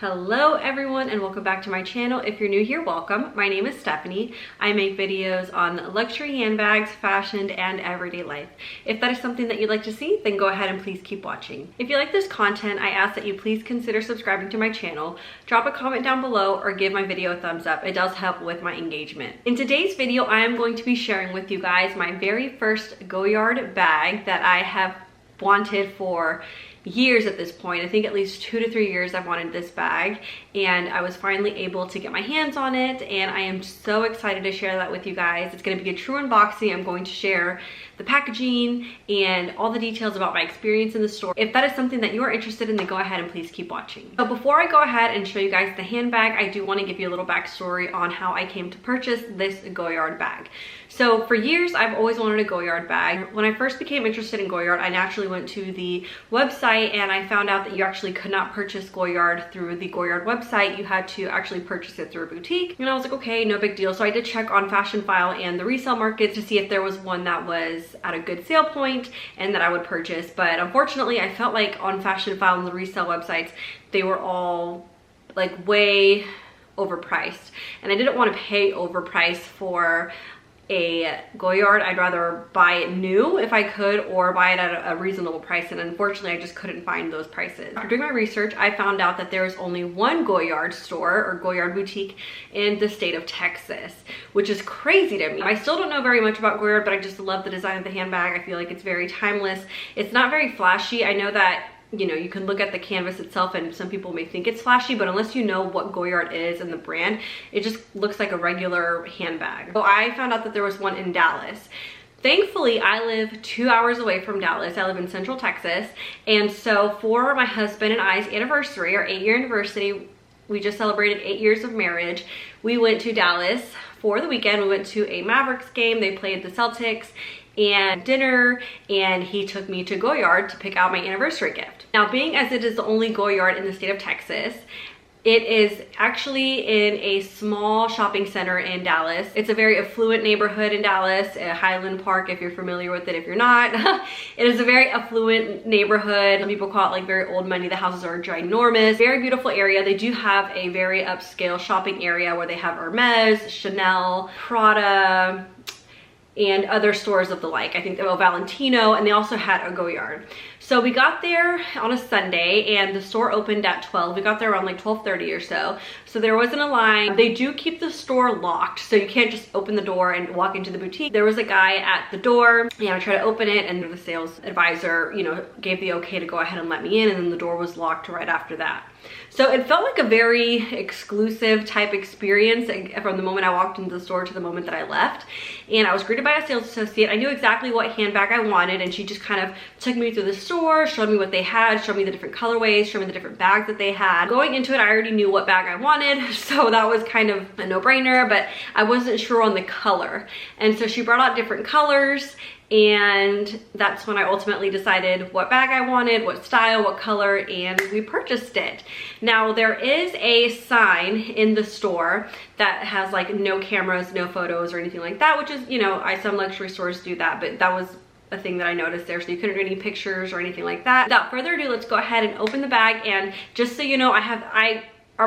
Hello everyone and welcome back to my channel. If you're new here, welcome. My name is Stephanie. I make videos on luxury handbags, fashion, and everyday life. If that is something that you'd like to see, then go ahead and please keep watching. If you like this content, I ask that you please consider subscribing to my channel, drop a comment down below, or give my video a thumbs up. It does help with my engagement. In today's video, I am going to be sharing with you guys my very first Goyard bag that I have wanted for years at this point. I think at least 2 to 3 years I've wanted this bag, and I was finally able to get my hands on it, and I am so excited to share that with you guys. It's going to be a true unboxing. I'm going to share the packaging and all the details about my experience in the store. If that is something that you are interested in, then go ahead and please keep watching. So before I go ahead and show you guys the handbag, I do want to give you a little backstory on how I came to purchase this Goyard bag. So for years, I've always wanted a Goyard bag. When I first became interested in Goyard, I naturally went to the website and I found out that you actually could not purchase Goyard through the Goyard website. You had to actually purchase it through a boutique. And I was like, okay, no big deal. So I did check on Fashion File and the resale market to see if there was one that was at a good sale point and that I would purchase. But unfortunately, I felt like on Fashion File and the resale websites, they were all like way overpriced. And I didn't want to pay overpriced for a Goyard. I'd rather buy it new if I could, or buy it at a reasonable price, and unfortunately I just couldn't find those prices. After doing my research, I found out that there is only one Goyard store or Goyard boutique in the state of Texas, which is crazy to me. I still don't know very much about Goyard, but I just love the design of the handbag. I feel like it's very timeless. It's not very flashy. I know that, you know, you can look at the canvas itself and some people may think it's flashy, but unless you know what Goyard is and the brand, it just looks like a regular handbag. So I found out that there was one in Dallas. Thankfully, I live 2 hours away from Dallas. I live in Central Texas. And so for my husband and I's anniversary, our 8-year anniversary, we just celebrated 8 years of marriage. We went to Dallas for the weekend. We went to a Mavericks game. They played the Celtics, and dinner, and he took me to Goyard to pick out my anniversary gift. Now, being as it is the only Goyard in the state of Texas, it is actually in a small shopping center in Dallas. It's a very affluent neighborhood in Dallas, Highland Park, if you're familiar with it. If you're not, it is a very affluent neighborhood. Some people call it like very old money. The houses are ginormous. Very beautiful area. They do have a very upscale shopping area where they have Hermes, Chanel, Prada, and other stores of the like. I think they have Valentino, and they also had a Goyard. So we got there on a Sunday and the store opened at 12. We got there around like 12:30 or so. So there wasn't a line. They do keep the store locked, so you can't just open the door and walk into the boutique. There was a guy at the door, and I tried to open it, and the sales advisor, you know, gave the okay to go ahead and let me in, and then the door was locked right after that. So it felt like a very exclusive type experience from the moment I walked into the store to the moment that I left. And I was greeted by a sales associate. I knew exactly what handbag I wanted, and she just kind of took me through the store, showed me what they had, showed me the different colorways, showed me the different bags that they had. Going into it, I already knew what bag I wanted, so that was kind of a no-brainer, but I wasn't sure on the color. And so she brought out different colors, and that's when I ultimately decided what bag I wanted, what style, what color, and we purchased it. Now, there is a sign in the store that has like no cameras, no photos, or anything like that, which is, you know, some luxury stores do that, but that was a thing that I noticed there, so you couldn't do any pictures or anything like that. Without further ado, let's go ahead and open the bag. And just so you know,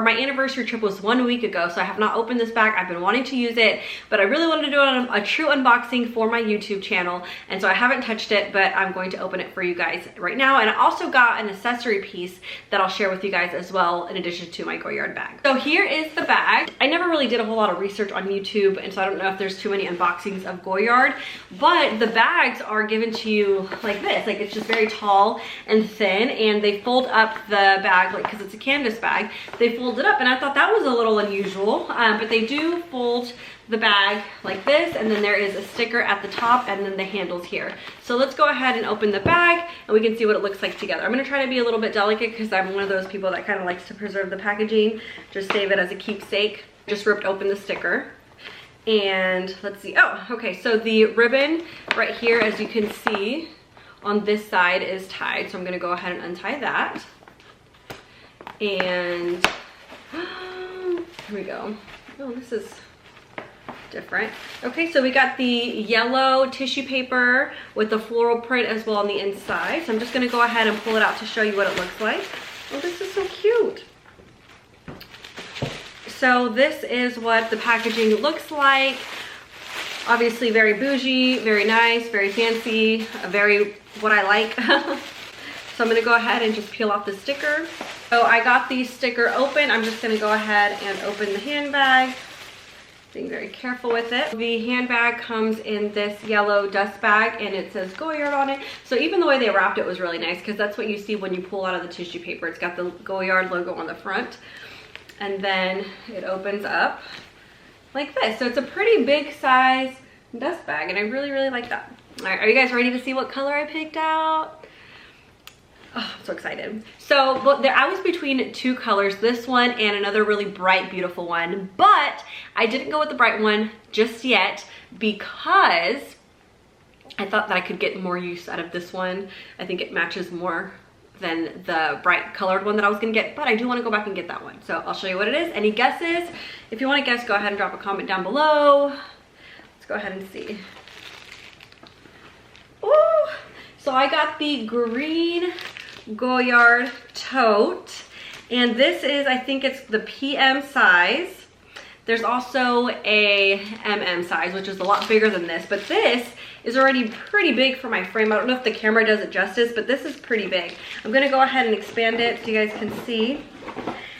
my anniversary trip was 1 week ago, so I have not opened this bag. I've been wanting to use it, but I really wanted to do a true unboxing for my YouTube channel, and so I haven't touched it, but I'm going to open it for you guys right now. And I also got an accessory piece that I'll share with you guys as well, in addition to my Goyard bag. So here is the bag. I never really did a whole lot of research on YouTube, and so I don't know if there's too many unboxings of Goyard, but the bags are given to you like this. Like, it's just very tall and thin, and they fold up the bag, like, because it's a canvas bag, they fold it up, and I thought that was a little unusual, but they do fold the bag like this, and then there is a sticker at the top, and then the handles here. So let's go ahead and open the bag, and we can see what it looks like together. I'm gonna try to be a little bit delicate because I'm one of those people that kind of likes to preserve the packaging, just save it as a keepsake. Just ripped open the sticker, and let's see. Oh, okay, so the ribbon right here, as you can see on this side, is tied, so I'm gonna go ahead and untie that. And here we go. Oh, this is different. Okay, so we got the yellow tissue paper with the floral print as well on the inside. So I'm just gonna go ahead and pull it out to show you what it looks like. Oh, this is so cute. So this is what the packaging looks like. Obviously very bougie, very nice, very fancy, very what I like. So I'm gonna go ahead and just peel off the sticker. So I got the sticker open. I'm just gonna go ahead and open the handbag. Being very careful with it. The handbag comes in this yellow dust bag and it says Goyard on it. So even the way they wrapped it was really nice, because that's what you see when you pull out of the tissue paper. It's got the Goyard logo on the front. And then it opens up like this. So it's a pretty big size dust bag and I really, really like that. All right, are you guys ready to see what color I picked out? Oh, I'm so excited. So I was between two colors, this one and another really bright, beautiful one, but I didn't go with the bright one just yet because I thought that I could get more use out of this one. I think it matches more than the bright colored one that I was gonna get, but I do wanna go back and get that one. So I'll show you what it is. Any guesses? If you wanna guess, go ahead and drop a comment down below. Let's go ahead and see. Ooh, so I got the green Goyard tote, and this is, I think it's the PM size. There's also a MM size, which is a lot bigger than this, but this is already pretty big for my frame. I don't know if the camera does it justice, but this is pretty big. I'm gonna go ahead and expand it so you guys can see.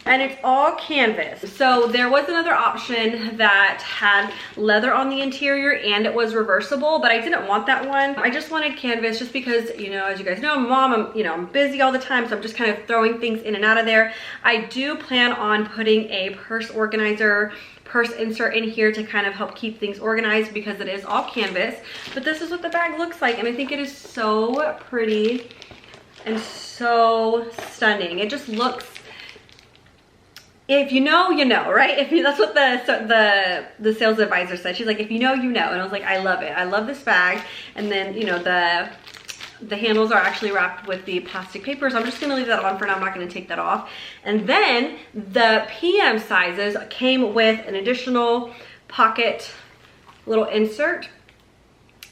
And it's all canvas. So there was another option that had leather on the interior and it was reversible, but I didn't want that one. I just wanted canvas just because, you know, as you guys know, I'm busy all the time, so I'm just kind of throwing things in and out of there. I do plan on putting a purse organizer, purse insert in here to kind of help keep things organized because it is all canvas. But this is what the bag looks like, and I think it is so pretty and so stunning. It just looks, if you know, you know, right? That's what the sales advisor said. She's like, if you know, you know. And I was like, I love it. I love this bag. And then, you know, the handles are actually wrapped with the plastic paper, so I'm just gonna leave that on for now. I'm not gonna take that off. And then the PM sizes came with an additional pocket little insert.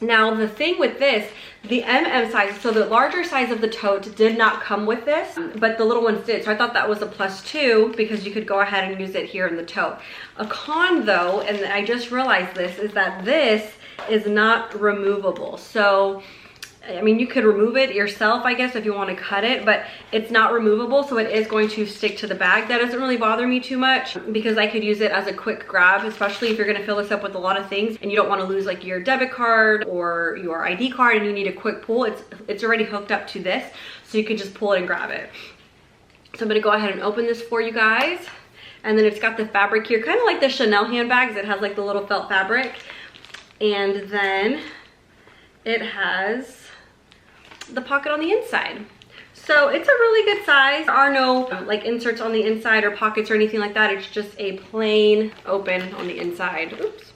Now the thing with this, the MM size, so the larger size of the tote did not come with this, but the little ones did. So I thought that was a +2 because you could go ahead and use it here in the tote. A con though, and I just realized this, is that this is not removable. So I mean, you could remove it yourself, I guess, if you want to cut it, but it's not removable, so it is going to stick to the bag. That doesn't really bother me too much because I could use it as a quick grab, especially if you're going to fill this up with a lot of things and you don't want to lose like your debit card or your ID card and you need a quick pull. It's already hooked up to this, so you can just pull it and grab it. So I'm going to go ahead and open this for you guys. And then it's got the fabric here, kind of like the Chanel handbags. It has like the little felt fabric. And then it has the pocket on the inside. So it's a really good size. There are no like inserts on the inside or pockets or anything like that. It's just a plain open on the inside. Oops.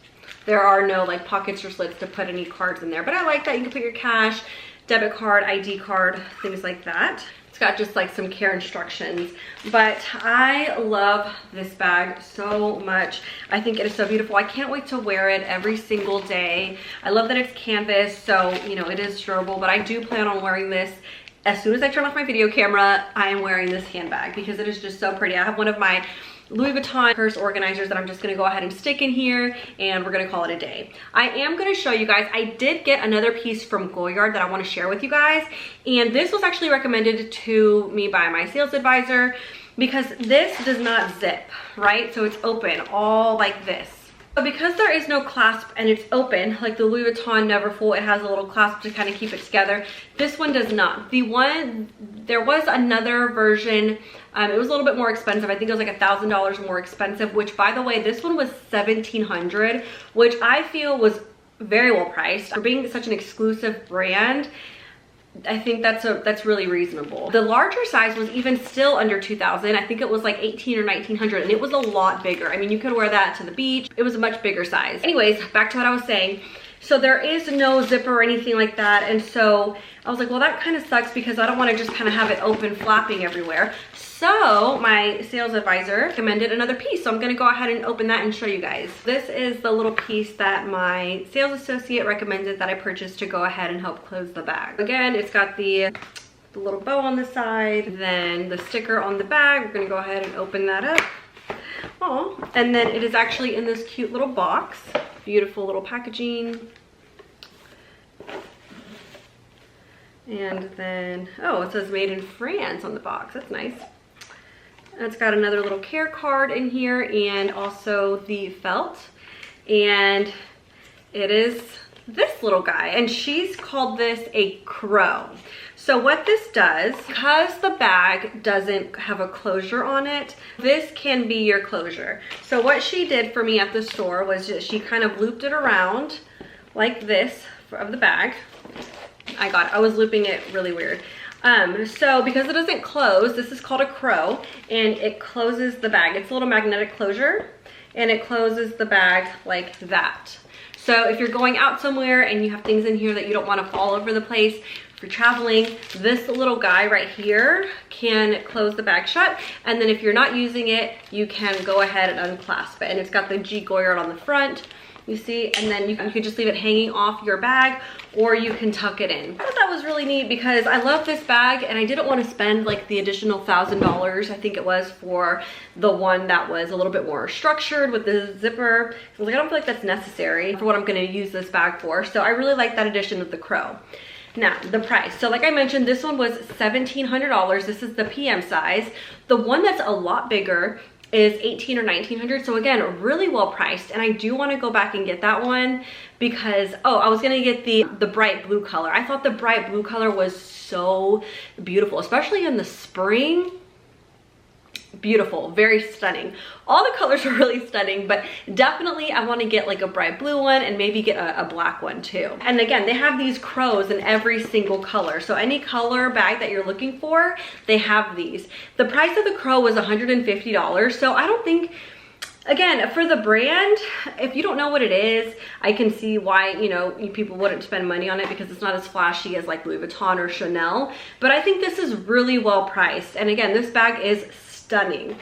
There are no like pockets or slits to put any cards in there, but I like that. You can put your cash, debit card, ID card, things like that. It's got just like some care instructions, but I love this bag so much. I think it is so beautiful. I can't wait to wear it every single day. I love that it's canvas, so you know, it is durable, but I do plan on wearing this as soon as I turn off my video camera. I am wearing this handbag because it is just so pretty. I have one of my Louis Vuitton purse organizers that I'm just gonna go ahead and stick in here, and we're gonna call it a day. I am gonna show you guys, I did get another piece from Goyard that I wanna share with you guys, and this was actually recommended to me by my sales advisor because this does not zip, right? So it's open, all like this. But because there is no clasp and it's open, like the Louis Vuitton Neverfull, it has a little clasp to kind of keep it together. This one does not. There was another version, it was a little bit more expensive. I think it was like $1,000 more expensive, which by the way, this one was $1,700, which I feel was very well priced. For being such an exclusive brand, I think that's really reasonable. The larger size was even still under 2,000. I think it was like 1,800 or 1,900, and it was a lot bigger. I mean, you could wear that to the beach. It was a much bigger size. Anyways, back to what I was saying. So there is no zipper or anything like that, and so I was like, well, that kind of sucks because I don't want to just kind of have it open flapping everywhere. So my sales advisor recommended another piece, so I'm going to go ahead and open that and show you guys. This is the little piece that my sales associate recommended that I purchased to go ahead and help close the bag. Again, it's got the little bow on the side, then the sticker on the bag. We're going to go ahead and open that up. Oh, and then it is actually in this cute little box. Beautiful little packaging. And then, oh, it says made in France on the box. That's nice. And it's got another little care card in here and also the felt. And it is this little guy, and she's called this a crow. So what this does, because the bag doesn't have a closure on it, this can be your closure. So what she did for me at the store was just, she kind of looped it around like this of the bag. I was looping it really weird. So because it doesn't close, this is called a crow, and it closes the bag. It's a little magnetic closure, and it closes the bag like that. So if you're going out somewhere and you have things in here that you don't want to fall over the place, if you're traveling, this little guy right here can close the bag shut. And then if you're not using it, you can go ahead and unclasp it. And it's got the G Goyard on the front, you see, and then you can just leave it hanging off your bag, or you can tuck it in. I thought that was really neat because I love this bag and I didn't want to spend like the additional $1,000, I think it was, for the one that was a little bit more structured with the zipper. I was like, I don't feel like that's necessary for what I'm going to use this bag for. So I really like that addition of the crow. Now, the price. So like I mentioned, this one was $1,700. This is the PM size. The one that's a lot bigger is $1,800 or $1,900. So again, really well priced. And I do want to go back and get that one because, oh, I was going to get the bright blue color. I thought the bright blue color was so beautiful, especially in the spring. Beautiful, very stunning. All the colors are really stunning, but definitely I want to get like a bright blue one and maybe get a black one too. And again, they have these crows in every single color. So any color bag that you're looking for, they have these. The price of the crow was $150. So I don't think, again, for the brand, if you don't know what it is, I can see why, you know, people wouldn't spend money on it because it's not as flashy as like Louis Vuitton or Chanel. But I think this is really well priced. And again, this bag is stunning.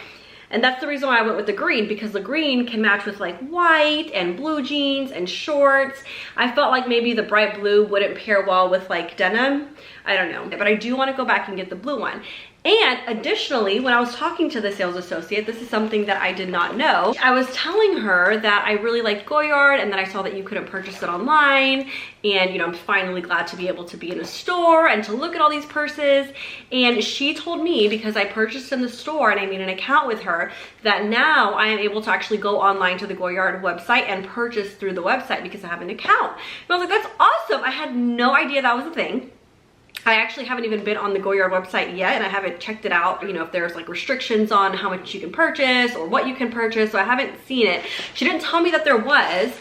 And that's the reason why I went with the green, because the green can match with like white and blue jeans and shorts. I felt like maybe the bright blue wouldn't pair well with like denim. I don't know, but I do want to go back and get the blue one. And additionally, when I was talking to the sales associate, this is something that I did not know. I was telling her that I really liked Goyard and that I saw that you couldn't purchase it online. And, you know, I'm finally glad to be able to be in a store and to look at all these purses. And she told me, because I purchased in the store and I made an account with her, that now I am able to actually go online to the Goyard website and purchase through the website because I have an account. And I was like, that's awesome. I had no idea that was a thing. I actually haven't even been on the Goyard website yet, and I haven't checked it out, you know, if there's like restrictions on how much you can purchase or what you can purchase, so I haven't seen it. She didn't tell me that there was,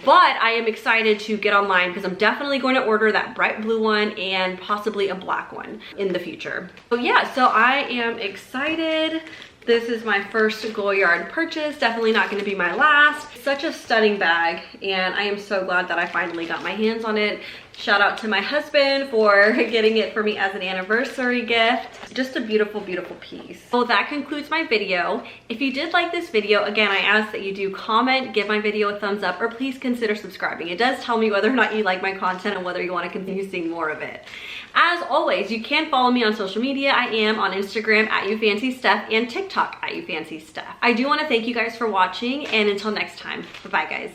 but I am excited to get online because I'm definitely going to order that bright blue one and possibly a black one in the future. So yeah, so I am excited. This is my first Goyard purchase, definitely not going to be my last. Such a stunning bag, and I am so glad that I finally got my hands on it. Shout out to my husband for getting it for me as an anniversary gift. Just a beautiful, beautiful piece. So that concludes my video. If you did like this video, again, I ask that you do comment, give my video a thumbs up, or please consider subscribing. It does tell me whether or not you like my content and whether you want to continue seeing more of it. As always, you can follow me on social media. I am on Instagram at YouFancySteph and TikTok at YouFancySteph. I do want to thank you guys for watching, and until next time, bye-bye guys.